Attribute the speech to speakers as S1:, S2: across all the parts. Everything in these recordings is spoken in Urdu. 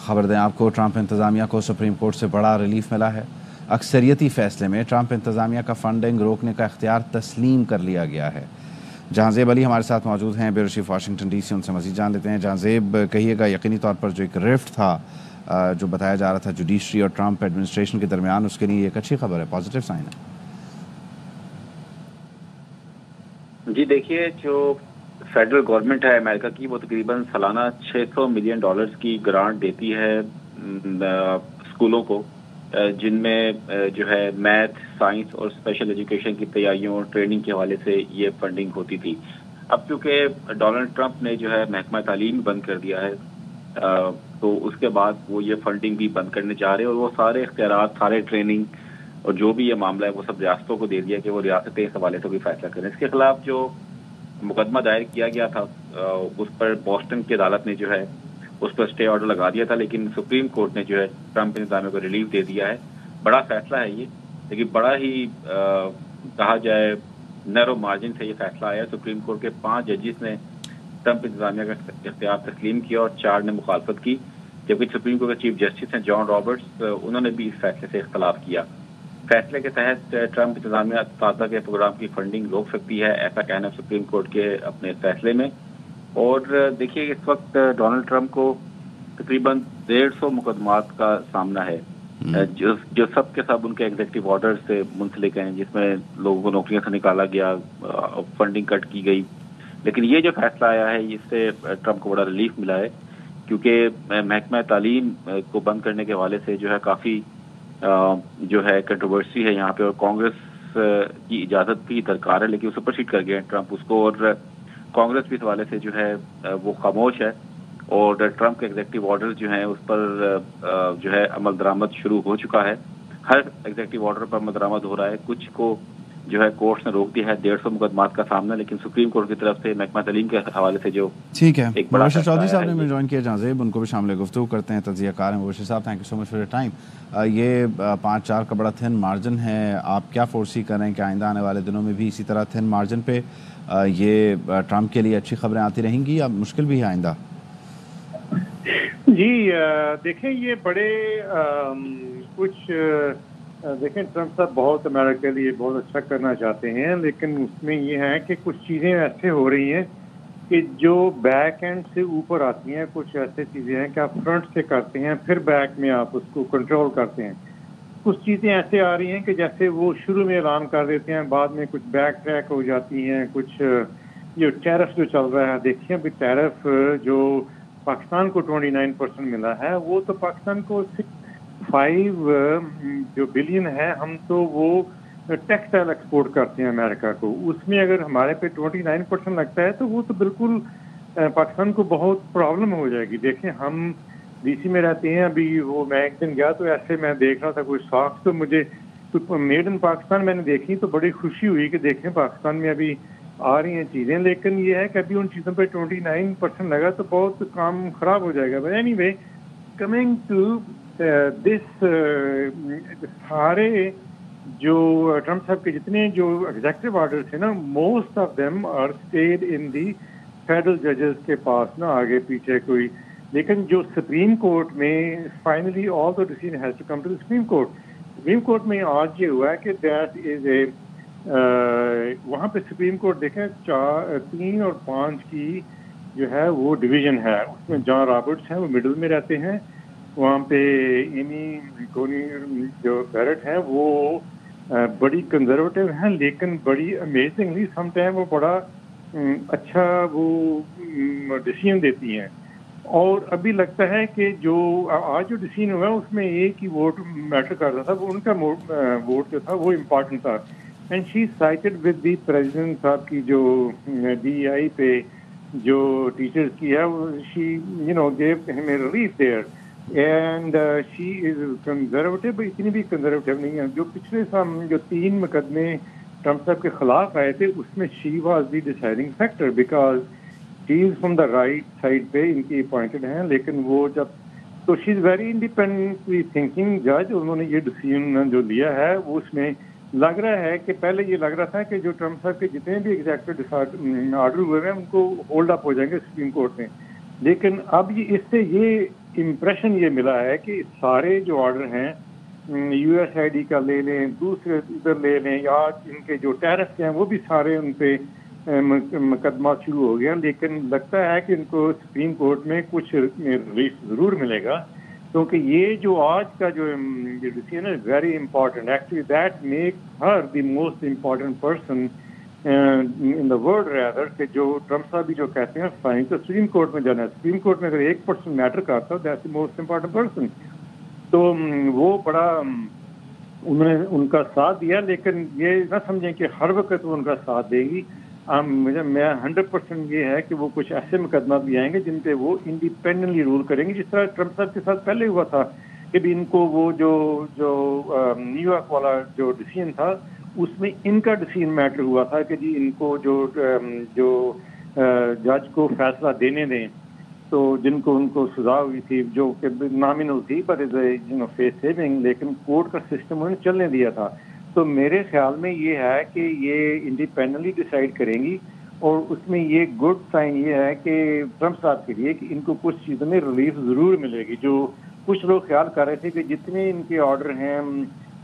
S1: خبر دیں آپ کو، ٹرمپ انتظامیہ کو سپریم کورٹ سے بڑا ریلیف ملا ہے۔ اکثریتی فیصلے میں ٹرمپ انتظامیہ کا فنڈنگ روکنے کا اختیار تسلیم کر لیا گیا ہے۔ جہاں زیب علی ہمارے ساتھ موجود ہیں، bureau chief Washington D C, ان سے مزید جان لیتے ہیں۔ جہاں زیب، کہیے گا یقینی طور پر جو ایک رفٹ تھا جو بتایا جا رہا تھا جوڈیشری اور ٹرمپ ایڈمنسٹریشن کے درمیان، اس کے لیے ایک اچھی خبر ہے، پازیٹیو سائن ہے۔
S2: جی دیکھیے، جو فیڈرل گورنمنٹ ہے امریکہ کی، وہ تقریباً سالانہ $600 ملین کی گرانٹ دیتی ہے اسکولوں کو، جن میں جو ہے میتھ، سائنس اور اسپیشل ایجوکیشن کی تیاریوں اور ٹریننگ کے حوالے سے یہ فنڈنگ ہوتی تھی۔ اب چونکہ ڈونلڈ ٹرمپ نے جو ہے محکمہ تعلیم بند کر دیا ہے، تو اس کے بعد وہ یہ فنڈنگ بھی بند کرنے جا رہے ہیں، اور وہ سارے اختیارات، سارے ٹریننگ اور جو بھی یہ معاملہ ہے وہ سب ریاستوں کو دے دیا کہ وہ ریاستیں اس حوالے سے بھی فیصلہ کریں۔ اس کے خلاف جو مقدمہ دائر کیا گیا تھا، اس پر بوسٹن کی عدالت نے جو ہے اس پر اسٹے آرڈر لگا دیا تھا، لیکن سپریم کورٹ نے جو ہے ٹرمپ انتظامیہ کو ریلیف دے دیا ہے۔ بڑا فیصلہ ہے یہ، لیکن بڑا ہی کہا جائے نیرو مارجن سے یہ فیصلہ آیا۔ سپریم کورٹ کے 5 ججز نے ٹرمپ انتظامیہ کا اختیار تسلیم کیا اور 4 نے مخالفت کی، جبکہ سپریم کورٹ کے چیف جسٹس ہیں جان رابرٹس، انہوں نے بھی اس فیصلے سے اختلاف کیا۔ فیصلے کے تحت ٹرمپ انتظامیہ اساتذہ کے پروگرام کی فنڈنگ روک سکتی ہے، ایسا کہنا سپریم کورٹ کے اپنے فیصلے میں۔ اور دیکھیے، اس وقت ڈونلڈ ٹرمپ کو تقریباً 150 مقدمات کا سامنا ہے، جو سب کے سب ان کے ایگزیکٹو آرڈر سے منسلک ہیں، جس میں لوگوں کو نوکریوں سے نکالا گیا، فنڈنگ کٹ کی گئی۔ لیکن یہ جو فیصلہ آیا ہے، اس سے ٹرمپ کو بڑا ریلیف ملا ہے، کیونکہ محکمہ تعلیم کو بند کرنے کے حوالے سے جو ہے کافی جو ہے کنٹروورسی ہے یہاں پہ، اور کانگریس کی اجازت بھی درکار ہے، لیکن سپر سیڈ کر گیا ٹرمپ اس کو، اور کانگریس بھی اس حوالے سے جو ہے وہ خاموش ہے، اور ٹرمپ کے ایگزیکٹو آرڈر جو ہیں اس پر جو ہے عمل درآمد شروع ہو چکا ہے۔ ہر ایگزیکٹو آرڈر پر عمل درآمد ہو رہا ہے، کچھ کو جو ہے کورٹس نے روک دیا ہے، 150 مقدمات کا سامنا، لیکن سپریم کورٹ کی طرف سے محکمہ تعلیم کے حوالے سے جو
S1: ٹھیک ہے۔
S2: ایک بڑا
S1: مبشر چودھری صاحب نے
S2: ہے
S1: ہمیں جوائن کیا، جہاں زیب، ان کو بھی شامل گفتگو کرتے ہیں، تجزیہ کار ہیں۔ مبشر صاحب، thank you so much for your time. یہ 5-4 کا بڑا تھن مارجن ہے، آپ کیا فورسی کر رہے ہیں کہ آئندہ آنے والے دنوں میں بھی اسی طرح تھن مارجن پہ یہ ٹرمپ کے لیے اچھی خبریں آتی رہیں گی، یا مشکل بھی ہے آئندہ؟
S3: جی دیکھیں، یہ بڑے کچھ دیکھیں، ٹرمپ صاحب بہت امریکہ کے لیے بہت اچھا کرنا چاہتے ہیں، لیکن اس میں یہ ہے کہ کچھ چیزیں ایسے ہو رہی ہیں کہ جو بیک اینڈ سے اوپر آتی ہیں، کچھ ایسے چیزیں ہیں کہ آپ فرنٹ سے کرتے ہیں، پھر بیک میں آپ اس کو کنٹرول کرتے ہیں۔ کچھ چیزیں ایسے آ رہی ہیں کہ جیسے وہ شروع میں اعلان کر دیتے ہیں، بعد میں کچھ بیک ٹریک ہو جاتی ہیں۔ کچھ جو ٹیرف جو چل رہا ہے، دیکھیں ابھی ٹیرف جو پاکستان کو 29% ملا ہے، وہ تو پاکستان کو 5 بلین ہے، ہم تو وہ ٹیکسٹائل ایکسپورٹ کرتے ہیں امریکہ کو، اس میں اگر ہمارے پہ 29% لگتا ہے تو وہ تو بالکل پاکستان کو بہت پرابلم ہو جائے گی۔ دیکھیں، ہم ڈی سی میں رہتے ہیں، ابھی وہ میں ایک دن گیا تو ایسے میں دیکھ رہا تھا کوئی ساکس، تو مجھے میڈ ان پاکستان میں نے دیکھی تو بڑی خوشی ہوئی کہ دیکھیں پاکستان میں ابھی آ رہی ہیں چیزیں، لیکن یہ ہے کہ ابھی ان چیزوں پہ 29% لگا تو بہت کام خراب ہو جائے گا۔ But anyway, coming to this, سارے جو ٹرمپ صاحب کے جتنے جو ایگزیکٹو آرڈر تھے نا، most of them are stayed in the federal ججز کے پاس نا، آگے پیچھے کوئی، لیکن جو سپریم کورٹ میں finally all the decision has to come to supreme court. Supreme court میں آج یہ ہوا ہے کہ دیٹ از اے وہاں پہ سپریم کورٹ دیکھیں 3 اور 5 کی جو ہے وہ ڈویژن ہے، اس میں جان رابرٹس ہیں، وہ مڈل میں رہتے ہیں، وہاں پہ ایمی کونی جو بیرٹ ہیں وہ بڑی کنزرویٹو ہیں، لیکن بڑی امیزنگلی سم ٹائم وہ بڑا اچھا وہ ڈیسیژن دیتی ہیں۔ اور ابھی لگتا ہے کہ جو آج جو ڈیسیژن ہوا اس میں ایک ہی ووٹ میٹر کرتا تھا، وہ ان کا ووٹ جو تھا وہ امپورٹنٹ تھا، and she sided with the president صاحب کی جو ڈی آئی پہ جو ٹیچرز کی ہے، she gave him a relief there, and she is conservative, اتنی بھی کنزرویٹو نہیں ہے۔ جو پچھلے جو 3 مقدمے ٹرمپ صاحب کے خلاف آئے تھے، اس میں she was the deciding factor, because she is from the right side پہ ان کی اپوائنٹڈ ہیں، لیکن وہ جب تو شی از ویری انڈیپینڈنٹلی تھنکنگ جج، انہوں نے یہ ڈیسیژن جو لیا ہے وہ اس میں لگ رہا ہے کہ پہلے یہ لگ رہا تھا کہ جو ٹرمپ صاحب کے جتنے بھی ایگزیکٹو آرڈر ہوئے ہیں ان کو ہولڈ اپ ہو جائیں گے سپریم کورٹ میں، لیکن اب اس سے یہ امپریشن یہ ملا ہے کہ سارے جو آرڈر ہیں USAID کا لے لیں, دوسرے ادھر لے لیں, یا ان کے جو ٹیرف ہیں وہ بھی سارے ان پہ مقدمات شروع ہو گیا, لیکن لگتا ہے کہ ان کو سپریم کورٹ میں کچھ ریلیف ضرور ملے گا, کیونکہ یہ جو آج کا جو ڈیسیژن ہے very important, actually that make her the most important person in the world rather, کہ جو ٹرمپ صاحب بھی جو کہتے ہیں فائن تو سپریم کورٹ میں جانا ہے, سپریم کورٹ میں اگر 1% میٹر کرتا ہے that's the most important person. تو وہ بڑا انہوں نے ان کا ساتھ دیا, لیکن یہ نہ سمجھیں کہ ہر وقت وہ ان کا ساتھ دے گی. میں 100% یہ ہے کہ وہ کچھ ایسے مقدمات بھی آئیں گے جن پہ وہ انڈیپینڈنٹلی رول کریں گے, جس طرح ٹرمپ صاحب کے ساتھ پہلے ہوا تھا کہ بھی ان کو وہ جو نیو یارک والا جو ڈیسیژن تھا اس میں ان کا ڈیسیژن میٹر ہوا تھا کہ جی ان کو جو جج کو فیصلہ دینے دیں, تو جن کو ان کو سزا ہوئی تھی جو کہ نامنل تھی but is a face saving, لیکن کورٹ کا سسٹم انہوں نے چلنے دیا تھا. تو میرے خیال میں یہ ہے کہ یہ انڈیپینڈنٹلی ڈیسائیڈ کریں گی, اور اس میں یہ گڈ سائن یہ ہے کہ ٹرمپ صاحب کے لیے کہ ان کو کچھ چیزوں میں ریلیف ضرور ملے گی. جو کچھ لوگ خیال کر رہے تھے کہ جتنے ان کے آرڈر ہیں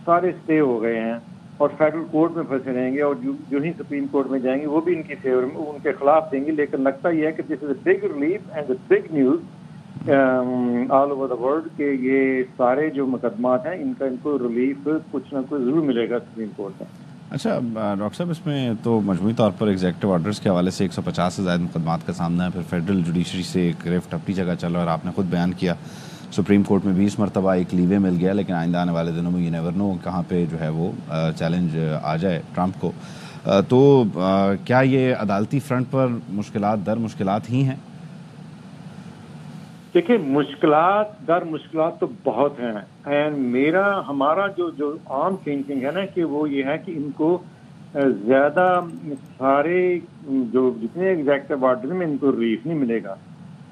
S3: سارے اسٹے ہو گئے ہیں اور فیڈرل کورٹ میں پھنسے رہیں گے, اور جو ہی سپریم کورٹ میں جائیں گے وہ بھی ان کی فیور میں ان کے خلاف دیں گے, لیکن لگتا یہ ہے کہ this is a big relief and a big news all over the world کہ یہ سارے جو مقدمات ہیں ان کو ریلیف کچھ نہ کچھ ضرور ملے گا سپریم کورٹ میں.
S1: اچھا ڈاکٹر صاحب, اس میں تو مجموعی طور پر ایگزیکٹو آرڈرز کے حوالے سے 150 سے زائد مقدمات کا سامنا ہے, پھر فیڈرل جوڈیشری سے ایک گرفٹ اپنی جگہ چل رہا ہے, اور آپ نے خود بیان کیا سپریم کورٹ میں 20 مرتبہ ایک لیوے مل گیا, لیکن آئندہ آنے والے دنوں میں یہ نیور نو کہاں پہ جو ہے وہ چیلنج آ جائے ٹرمپ کو. تو کیا یہ عدالتی فرنٹ پر مشکلات در مشکلات ہی ہیں؟
S3: دیکھیں مشکلات تو بہت ہیں, اینڈ ہمارا جو عام تھنکنگ ہے نا کہ وہ یہ ہے کہ ان کو زیادہ سارے جو جتنے ایگزیکٹو آرڈر میں ان کو ریلیف نہیں ملے گا,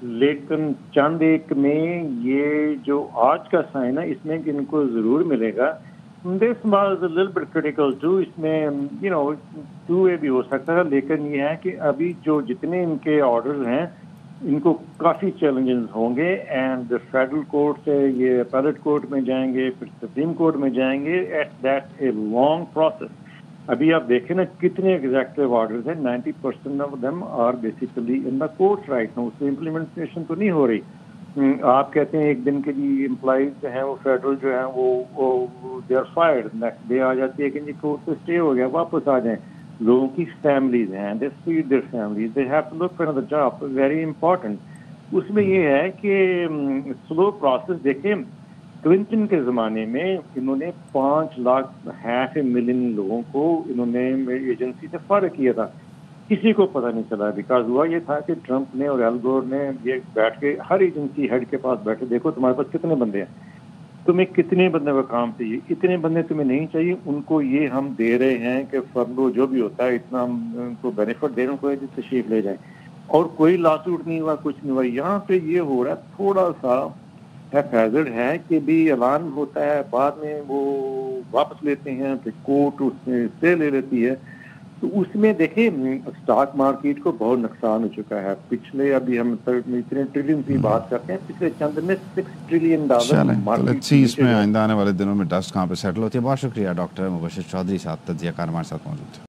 S3: لیکن چند ایک میں یہ جو آج کا سائن ہے اس میں کہ ان کو ضرور ملے گا. This was a little bit critical too, اس میں ٹو وے بھی ہو سکتا ہے, لیکن یہ ہے کہ ابھی جو جتنے ان کے آرڈرز ہیں ان کو کافی چیلنجز ہوں گے, اینڈ فیڈرل کورٹ سے یہ اپیلیٹ کورٹ میں جائیں گے, پھر سپریم کورٹ میں جائیں گے, دیٹ اے لانگ پروسیس. ابھی آپ دیکھیں نا کتنے ایگزیکٹو آرڈرز ہیں, 90% of them are basically in the courts right now, اس کی امپلیمنٹیشن تو نہیں ہو رہی. آپ کہتے ہیں ایک دن کے لیے امپلائیز ہیں وہ فیڈرل جو ہیں وہ they are fired, next day آ جاتی ہے کہ جی کورٹ سے اسٹے ہو گیا واپس آ جائیں. لوگوں کی فیملیز ہیں, they feed their families, they have to look for another job, very important. اس میں یہ ہے کہ سلو پروسیس. دیکھیں کلنٹن کے زمانے میں انہوں نے 5,500,000 لوگوں کو انہوں نے ایجنسی سے فارغ کیا تھا, کسی کو پتہ نہیں چلا, بیکاز ہوا یہ تھا کہ ٹرمپ نے اور ایل گور نے یہ بیٹھ کے ہر ایجنسی ہیڈ کے پاس بیٹھے, دیکھو تمہارے پاس کتنے بندے ہیں, تمہیں کتنے بندے کا کام چاہیے, اتنے بندے تمہیں نہیں چاہیے, ان کو یہ ہم دے رہے ہیں کہ فرلو جو بھی ہوتا ہے اتنا ہم ان کو بینیفٹ دے رہے ہیں, کوئی تشریف لے جائیں, اور کوئی لا سوٹ نہیں ہوا, کچھ نہیں ہوا. یہاں پہ یہ ہو رہا ہے تھوڑا سا ہیزرڈ ہے کہ بھی اعلان ہوتا ہے, بعد میں وہ واپس لیتے ہیں, پھر کورٹ اس میں اسٹے لے لیتی ہے. تو اس میں دیکھیں اسٹاک مارکیٹ کو بہت نقصان ہو چکا ہے. پچھلے ابھی ہم اتنے ٹریلین کی بات کرتے ہیں, پچھلے چند میں $6 ٹریلین
S1: اس میں آئندہ آنے والے دنوں میں ڈسٹ کہاں پہ سیٹل ہوتی ہے. بہت شکریہ ڈاکٹر مبشر چودھری صاحب, تجزیہ کار ہمارے ساتھ موجود تھے.